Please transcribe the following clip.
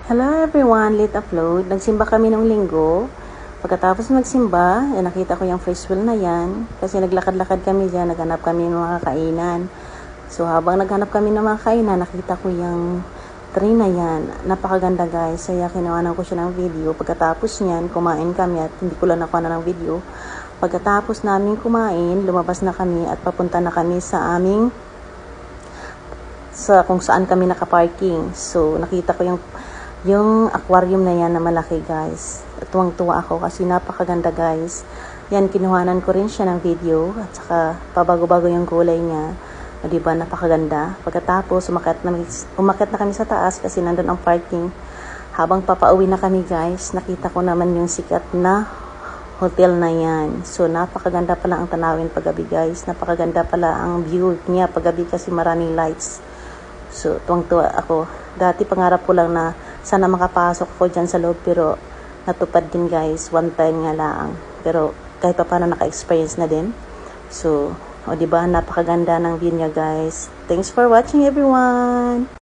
Hello everyone, late upload. Nagsimba kami nung linggo. Pagkatapos magsimba, nakita ko yung first wheel na yan. Kasi naglakad-lakad kami dyan, naghanap kami ng mga kainan. So habang naghanap kami ng mga kainan, nakita ko yung tree na yan. Napakaganda guys, kaya kinuhanan ko siya ng video. Pagkatapos niyan, kumain kami at hindi ko lang nakuha na ng video. Pagkatapos namin kumain, lumabas na kami at papunta na kami sa kung saan kami nakaparking. So nakita ko yung aquarium na yan na malaki guys. Tuwang-tuwa ako kasi napakaganda guys. Yan, kinuhanan ko rin siya ng video at saka pabago-bago yung kulay niya. O diba, napakaganda. Pagkatapos, umakyat na kami sa taas kasi nandun ang parking. Habang papauwi na kami guys, nakita ko naman yung sikat na hotel na yan. So, napakaganda pala ang tanawin paggabi guys. Napakaganda pala ang view niya paggabi kasi maraming lights. So, tuwang-tuwa ako. Dati pangarap ko lang na sana makapasok ko dyan sa loob, pero natupad din guys, one time nga lang. Pero kahit pa paano naka-experience na din. So, o diba, napakaganda ng view niya guys. Thanks for watching everyone!